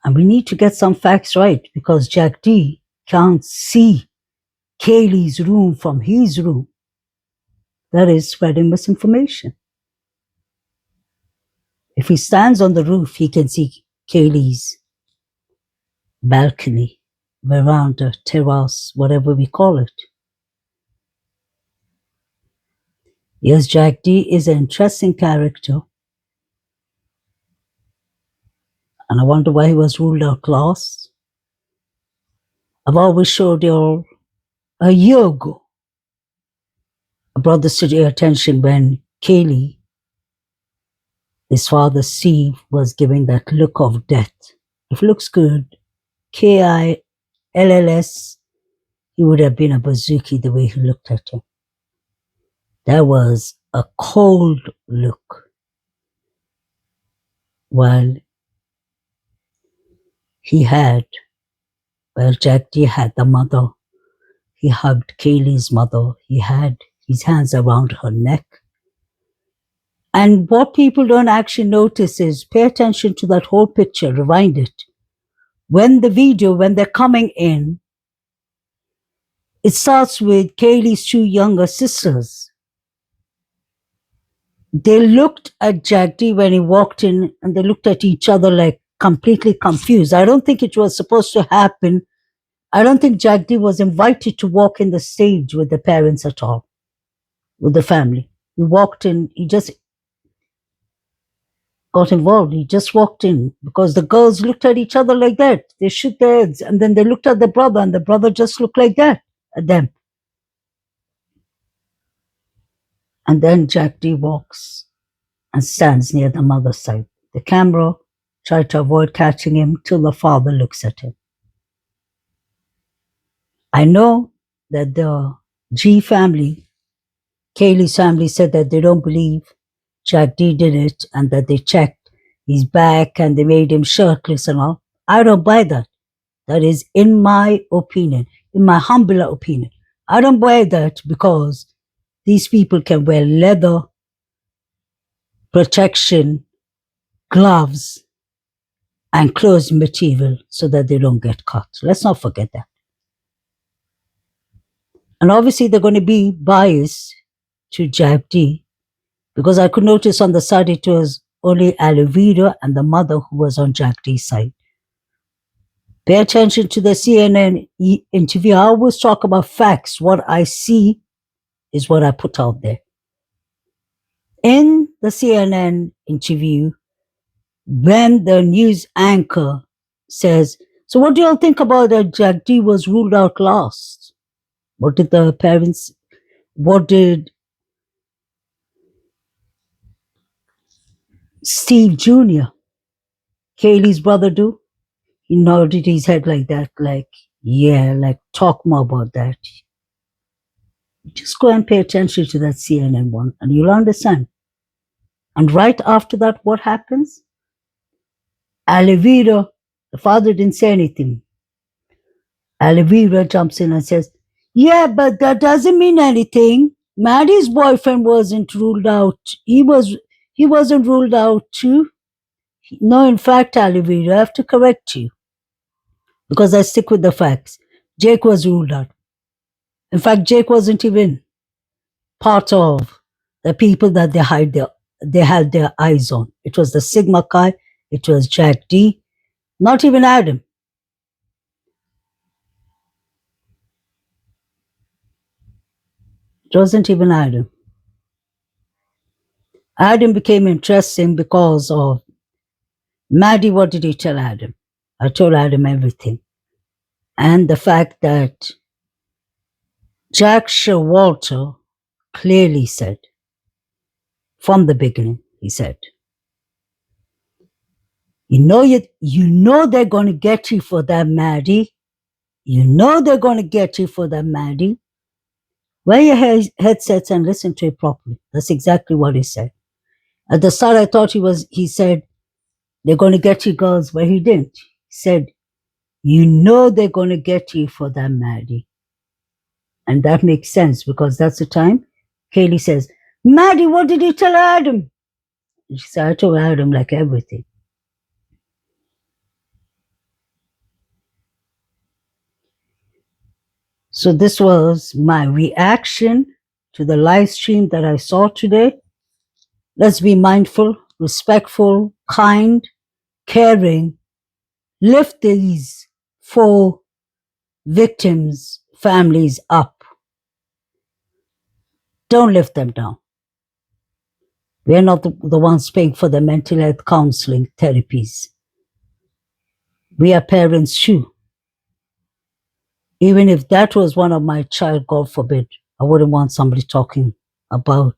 And we need to get some facts right because Jack D can't see Kaylee's room from his room. That is spreading misinformation. If he stands on the roof, he can see Kaylee's balcony, veranda, terrace, whatever we call it. Yes, Jack D is an interesting character. And I wonder why he was ruled out last. I've always showed you all a year ago. I brought this to your attention when Kaylee, his father Steve, was giving that look of death. If it looks good, Kills, he would have been a bazooki the way he looked at him. That was a cold look. While Jack D had the mother, he hugged Kaylee's mother, he had his hands around her neck. And what people don't actually notice is pay attention to that whole picture, rewind it. When they're coming in, it starts with Kaylee's 2 younger sisters. They looked at Jack D when he walked in and they looked at each other like completely confused. I don't think it was supposed to happen. I don't think Jack D was invited to walk in the stage with the parents at all, with the family. He walked in, he just got involved. He just walked in because the girls looked at each other like that. They shook their heads and then they looked at the brother and the brother just looked like that at them. And then Jack D walks and stands near the mother's side. The camera tried to avoid catching him till the father looks at him. I know that the G family, Kaylee's family, said that they don't believe Jack D did it and that they checked his back and they made him shirtless and all. I don't buy that. That is in my opinion, in my humble opinion. I don't buy that because these people can wear leather, protection, gloves, and closed material so that they don't get caught. Let's not forget that. And obviously they're going to be biased to Jack D because I could notice on the side it was only Alivida and the mother who was on Jack D's side. Pay attention to the CNN interview. I always talk about facts. What I see is what I put out there. In the CNN interview, when the news anchor says, so what do you all think about that Jack D was ruled out last? What did the parents, what did Steve Jr., Kaylee's brother, do? He nodded his head like that, like, yeah, like talk more about that. Just go and pay attention to that CNN one and you'll understand. And right after that, what happens? Alivira, the father didn't say anything. Alivira jumps in and says, yeah, but that doesn't mean anything. Maddie's boyfriend wasn't ruled out. He wasn't ruled out too. No, in fact, Alivira, I have to correct you because I stick with the facts. Jake was ruled out. In fact, Jake wasn't even part of the people that they had their eyes on. It was the Sigma Chi, it was Jack D, not even Adam. It wasn't even Adam. Adam became interesting because of Maddie. What did he tell Adam? I told Adam everything. And the fact that Jack Showalter clearly said, from the beginning, he said, you know they're going to get you for that, Maddie. You know they're going to get you for that, Maddie. Wear your headsets and listen to it properly. That's exactly what he said. At the start, I thought he said, they're going to get you girls, but he didn't. He said, you know they're going to get you for that, Maddie. And that makes sense because that's the time Kaylee says, Maddie, what did you tell Adam? And she said, I told Adam like everything. So this was my reaction to the live stream that I saw today. Let's be mindful, respectful, kind, caring. Lift these 4 victims' families up. Don't lift them down. We're not the ones paying for the mental health counseling therapies. We are parents too. Even if that was one of my child, God forbid, I wouldn't want somebody talking about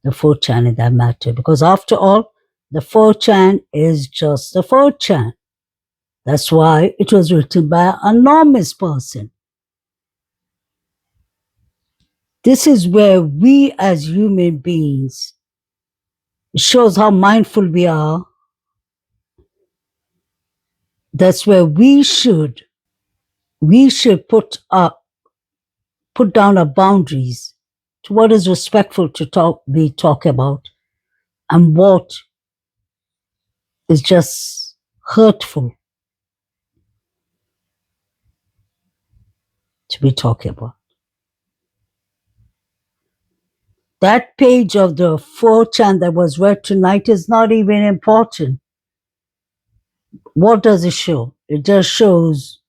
the 4chan in that matter. Because after all, the 4chan is just the 4chan. That's why it was written by an anonymous person. This is where we as human beings, it shows how mindful we are. That's where we should put down our boundaries to what is respectful to be talk about and what is just hurtful to be talking about. That page of the 4chan that was read tonight is not even important. What does it show? It just shows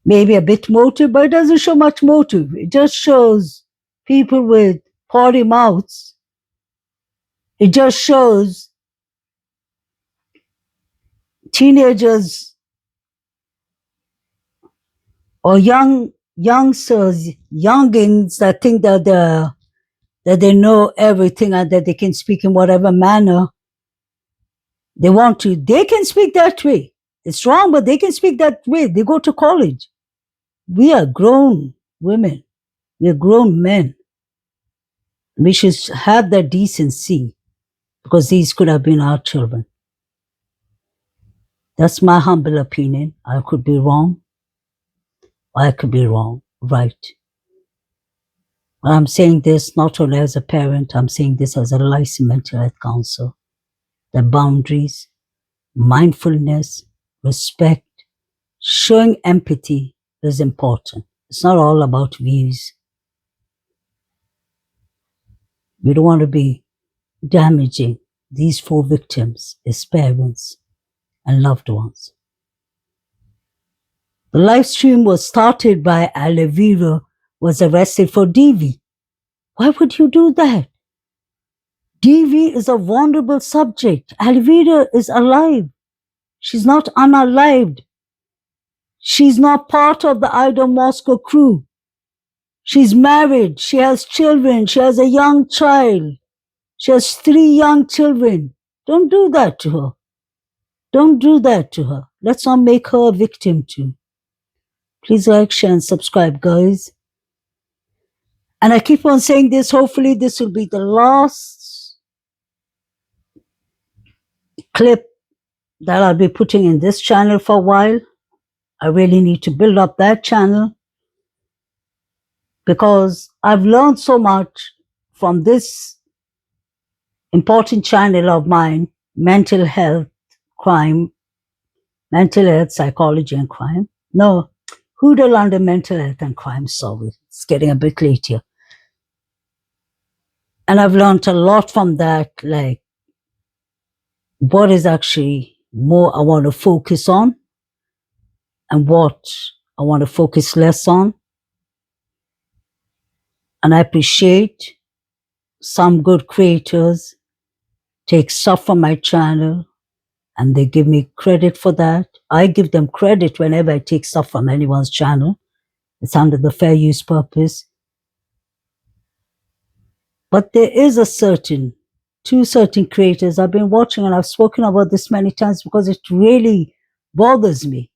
maybe a bit motive, but it doesn't show much motive. It just shows people with potty mouths. It just shows teenagers or youngsters, youngins that think that they know everything and that they can speak in whatever manner they want to. They can speak that way. It's wrong, but they can speak that way. They go to college. We are grown women. We are grown men. We should have that decency because these could have been our children. That's my humble opinion. I could be wrong. I could be wrong. Right. I'm saying this not only as a parent, I'm saying this as a licensed mental health counselor. The boundaries, mindfulness, respect, showing empathy is important. It's not all about views. We don't want to be damaging these 4 victims, his parents and loved ones. The live stream was started by Alivira was arrested for DV. Why would you do that? DV is a vulnerable subject. Alivira is alive. She's not unalived. She's not part of the Idaho Moscow crew. She's married. She has children. She has a young child. She has 3 young children. Don't do that to her. Don't do that to her. Let's not make her a victim too. Please like, share, and subscribe, guys. And I keep on saying this. Hopefully, this will be the last clip that I'll be putting in this channel for a while. I really need to build up that channel because I've learned so much from this important channel of mine, mental health, crime, mental health, psychology, and crime. No, Hoodle under mental health and crime. Sorry, it's getting a bit late here. And I've learned a lot from that, like what is actually more I want to focus on and what I want to focus less on. And I appreciate some good creators take stuff from my channel and they give me credit for that. I give them credit whenever I take stuff from anyone's channel. It's under the fair use purpose. But there is two certain creators I've been watching, and I've spoken about this many times because it really bothers me.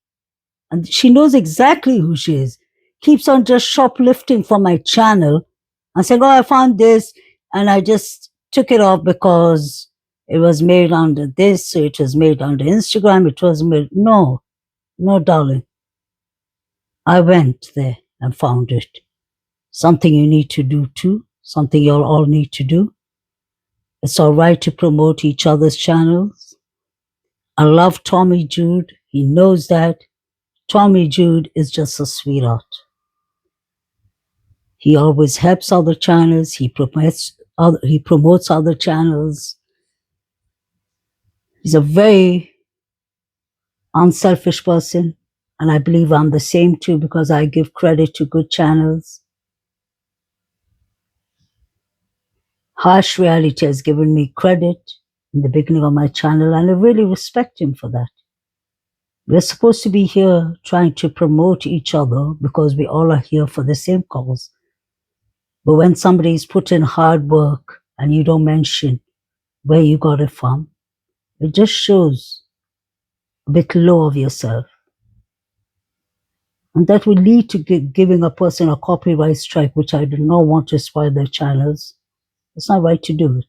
And she knows exactly who she is. Keeps on just shoplifting from my channel and saying, oh, I found this and I just took it off because it was made under this, so it was made under Instagram, it was made. No, darling. I went there and found it. Something you need to do too. Something you'll all need to do. It's all right to promote each other's channels. I love Tommy Jude. He knows that. Tommy Jude is just a sweetheart. He always helps other channels. He promotes other channels. He's a very unselfish person. And I believe I'm the same too because I give credit to good channels. Harsh Reality has given me credit in the beginning of my channel, and I really respect him for that. We're supposed to be here trying to promote each other because we all are here for the same cause. But when somebody's put in hard work and you don't mention where you got it from, it just shows a bit low of yourself. And that will lead to giving a person a copyright strike, which I do not want to spoil their channels. It's not right to do it.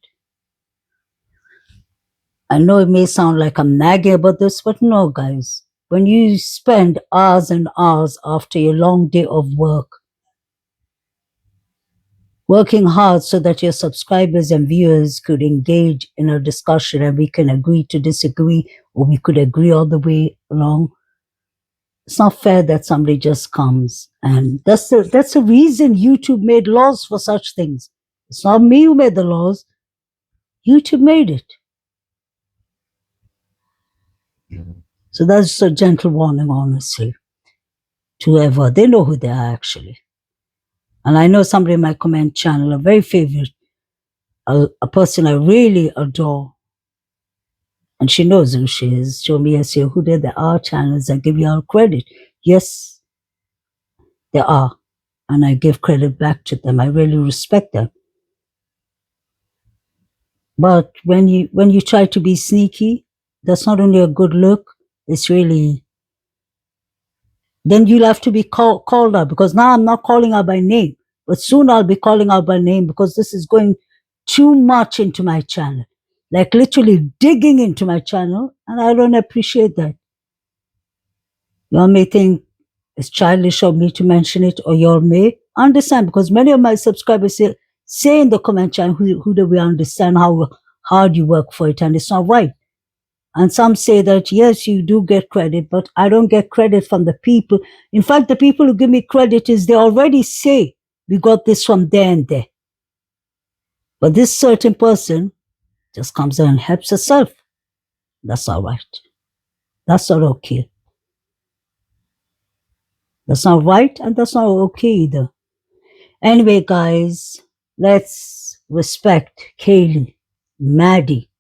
I know it may sound like I'm nagging about this, but no, guys. When you spend hours and hours after a long day of work, working hard so that your subscribers and viewers could engage in a discussion and we can agree to disagree, or we could agree all the way along, it's not fair that somebody just comes. And that's the reason YouTube made laws for such things. It's not me who made the laws. YouTube made it. So that's a gentle warning, honestly, to whoever. They know who they are, actually. And I know somebody in my comment channel, a very favorite, a person I really adore, and she knows who she is. Show me as who there are channels that give you all credit. Yes, there are. And I give credit back to them. I really respect them. But when you try to be sneaky, that's not only a good look, it's really, then you'll have to be called out, because now I'm not calling out by name, but soon I'll be calling out by name because this is going too much into my channel, like literally digging into my channel, and I don't appreciate that. You all may think it's childish of me to mention it, or you all may understand, because many of my subscribers say in the comment channel, who do we understand how hard you work for it, and it's not right. And some say that, yes, you do get credit, but I don't get credit from the people. In fact, the people who give me credit they already say, we got this from there and there. But this certain person just comes in and helps herself. That's all right. That's not okay. That's not right, and that's not okay either. Anyway, guys, let's respect Kaylee, Maddie,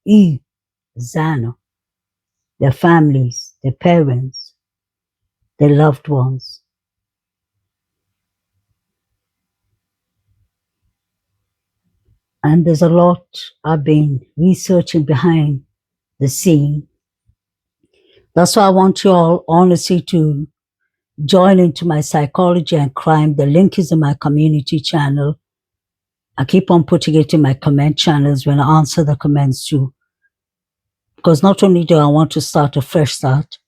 Eve, Zana, their families, their parents, their loved ones. And there's a lot I've been researching behind the scene. That's why I want you all, honestly, to join into my psychology and crime. The link is in my community channel. I keep on putting it in my comment channels when I answer the comments too. Because not only do I want to start a fresh start,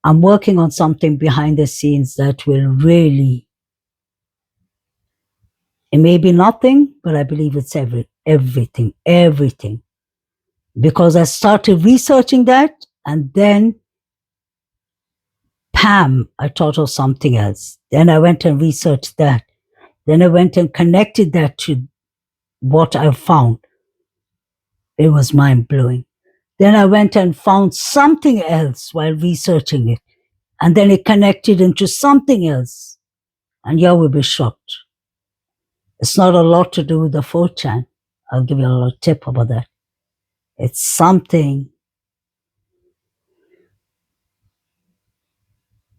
I'm working on something behind the scenes that will really, it may be nothing, but I believe it's everything. Because I started researching that, and then, Pam, I thought of something else. Then I went and researched that. Then I went and connected that to what I found. It was mind blowing. Then I went and found something else while researching it. And then it connected into something else. And you will be shocked. It's not a lot to do with the 4chan. I'll give you a little tip about that. It's something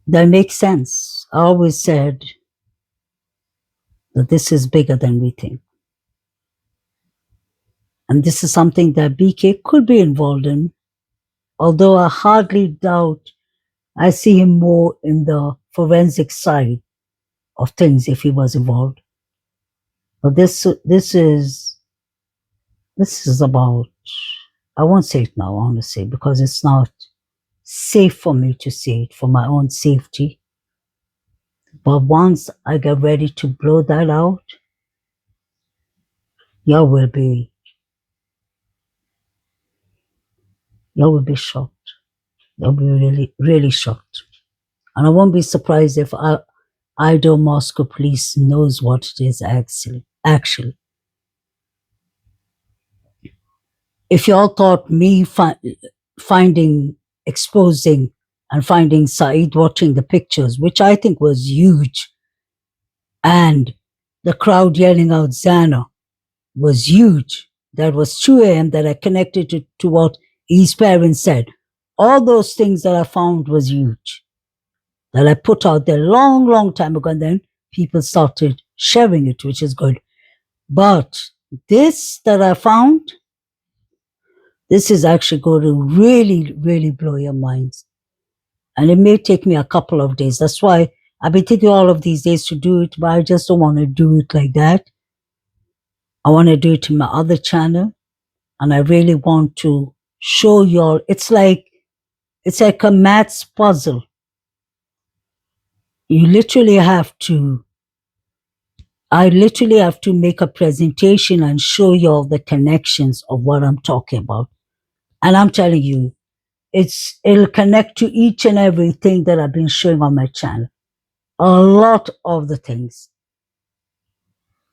that makes sense. I always said that this is bigger than we think. And this is something that BK could be involved in, although I hardly doubt. I see him more in the forensic side of things if he was involved. But this is about, I won't say it now, honestly, because it's not safe for me to say it for my own safety. But once I get ready to blow that out, you will be shocked. You'll be really, really shocked. And I won't be surprised if Idaho Moscow police knows what it is actually. If y'all thought me exposing and finding Saeed watching the pictures, which I think was huge, and the crowd yelling out Zana was huge. That was 2 a.m. that I connected to what his parents said. All those things that I found was huge. That I put out there long time ago, and then people started sharing it, which is good. But this that I found, this is actually going to really, really blow your minds. And it may take me a couple of days. That's why I've been taking all of these days to do it, but I just don't want to do it like that. I want to do it in my other channel. And I really want to show y'all. It's like a maths puzzle. I literally have to make a presentation and show y'all the connections of what I'm talking about. And I'm telling you, it'll connect to each and everything that I've been showing on my channel. A lot of the things.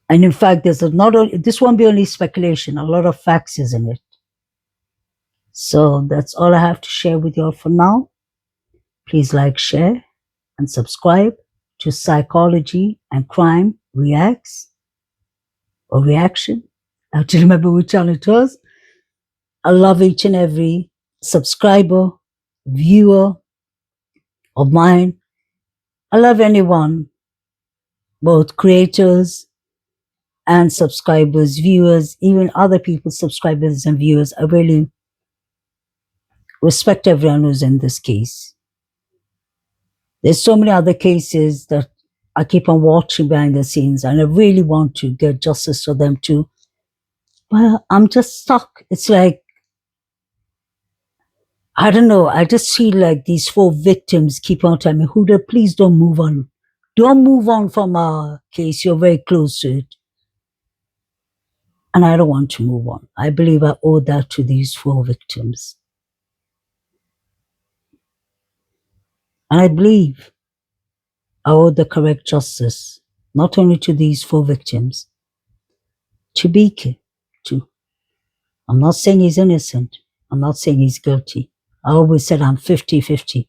And in fact, this won't be only speculation, a lot of facts is in it. So that's all I have to share with y'all for now. Please like, share, and subscribe to Psychology and Crime Reacts or Reaction. I have to remember which channel it was. I love each and every subscriber, viewer of mine. I love anyone, both creators and subscribers, viewers, even other people's subscribers and viewers. I really respect everyone who's in this case. There's so many other cases that I keep on watching behind the scenes, and I really want to get justice for them too. But I'm just stuck. It's like, I don't know. I just feel like these 4 victims keep on telling me, Huda, please don't move on. Don't move on from our case. You're very close to it. And I don't want to move on. I believe I owe that to these 4 victims. And I believe I owe the correct justice, not only to these 4 victims, to BK too. I'm not saying he's innocent. I'm not saying he's guilty. I always said I'm 50-50.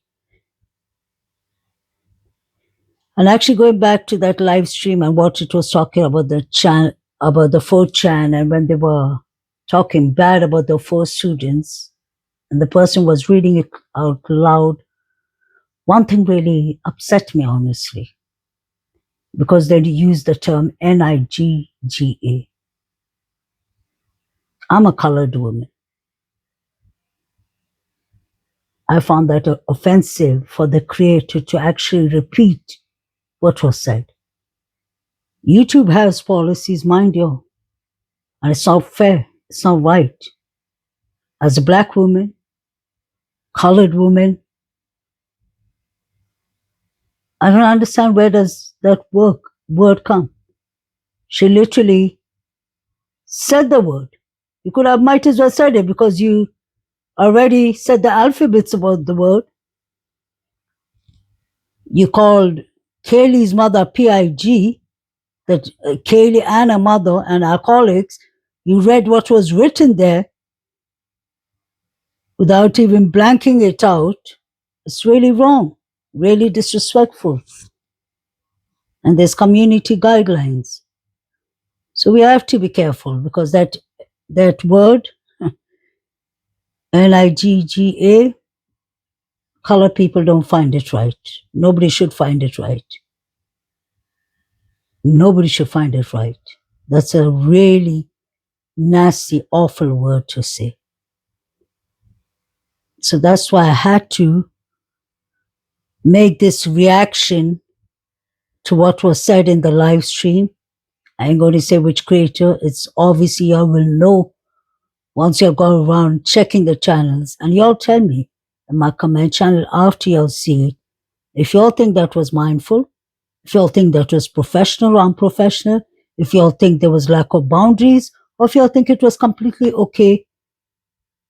And actually going back to that live stream and what it was talking about about the 4chan, and when they were talking bad about the 4 students, and the person was reading it out loud, one thing really upset me, honestly, because they used the term Nigga. I'm a colored woman. I found that offensive for the creator to actually repeat what was said. YouTube has policies, mind you, and it's not fair. It's not right. As a black woman, colored woman, I don't understand where does that word come. She literally said the word. You could have might as well said it because you already said the alphabets about the word. You called Kaylee's mother PIG, that Kaylee and her mother and alcoholics. You read what was written there without even blanking it out. It's really wrong, really disrespectful. And there's community guidelines. So we have to be careful because that word, Nigga, colored people don't find it right. Nobody should find it right. Nobody should find it right. That's a really nasty, awful word to say. So that's why I had to make this reaction to what was said in the live stream. I ain't going to say which creator. It's obviously you will know once you go around checking the channels. And y'all tell me in my comment channel after y'all see it, if y'all think that was mindful, if y'all think that was professional or unprofessional, if y'all think there was lack of boundaries, or if y'all think it was completely okay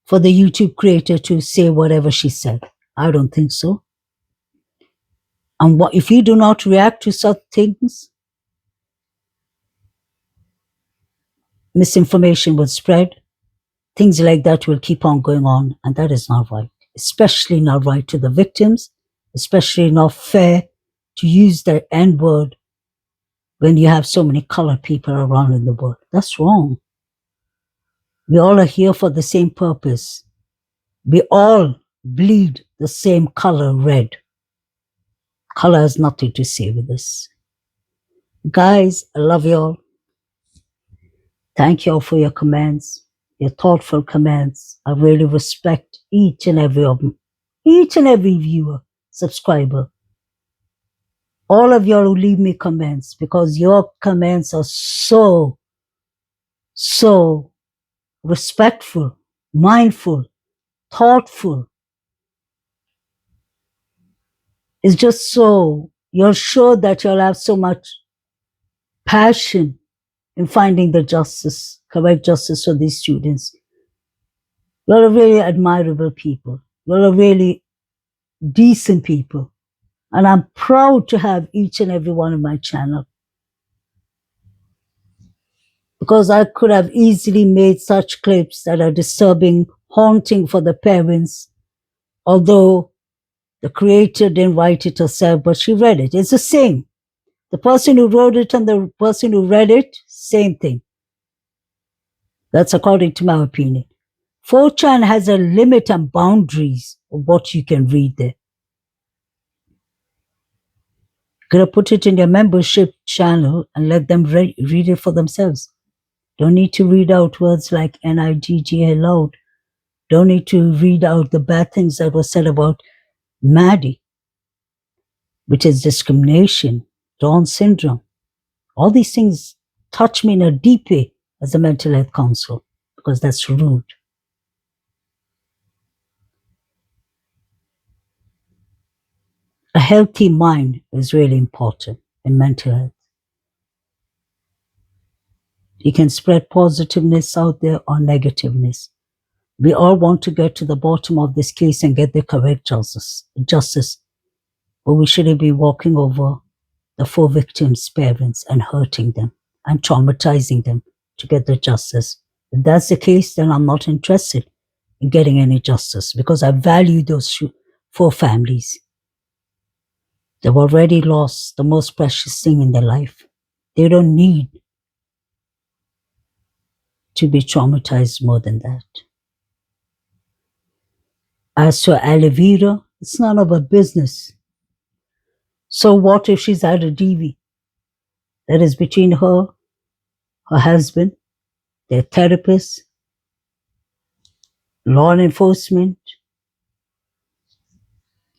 for the YouTube creator to say whatever she said. I don't think so. And if you do not react to such things, misinformation will spread. Things like that will keep on going on, and that is not right. Especially not right to the victims, especially not fair to use the N-word when you have so many colored people around in the world. That's wrong. We all are here for the same purpose. We all bleed the same color, red. Color has nothing to say with this. Guys, I love you all. Thank you all for your comments, your thoughtful comments. I really respect each and every of them, each and every viewer, subscriber. All of y'all who leave me comments, because your comments are so respectful, mindful, thoughtful. It's just so, you're sure that you'll have so much passion in finding the justice, correct justice for these students. You're really admirable people. You're really decent people. And I'm proud to have each and every one on my channel. Because I could have easily made such clips that are disturbing, haunting for the parents, although the creator didn't write it herself, but she read it. It's the same. The person who wrote it and the person who read it, same thing. That's according to my opinion. 4chan has a limit and boundaries of what you can read there. You're going to put it in your membership channel and let them read it for themselves. Don't need to read out words like Nigga loud. Don't need to read out the bad things that were said about Maddie, which is discrimination, Down syndrome. All these things touch me in a deep way as a mental health counselor, because that's rude. A healthy mind is really important in mental health. You can spread positiveness out there or negativeness. We all want to get to the bottom of this case and get the correct justice. But we shouldn't be walking over the 4 victims' parents and hurting them and traumatizing them to get the justice. If that's the case, then I'm not interested in getting any justice because I value those four families. They've already lost the most precious thing in their life. They don't need to be traumatized more than that. As for Alivira, it's none of her business. So what if she's had a DV? That is between her husband, their therapist, law enforcement.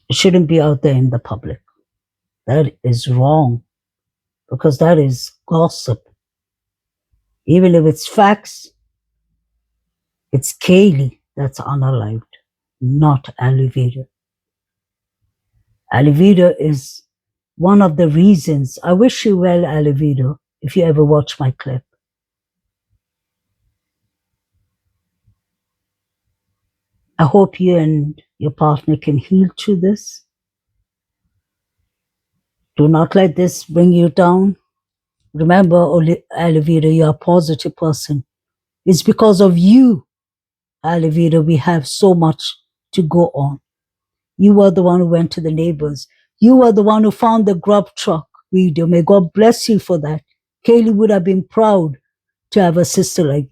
It shouldn't be out there in the public. That is wrong because that is gossip. Even if it's facts, it's Kaylee that's unalived, not Alivira. Alivira is one of the reasons. I wish you well, Alivira, if you ever watch my clip. I hope you and your partner can heal through this. Do not let this bring you down. Remember, Alivira, you're a positive person. It's because of you, Alivira, we have so much to go on. You were the one who went to the neighbors. You were the one who found the grub truck video. May God bless you for that. Kaylee would have been proud to have a sister like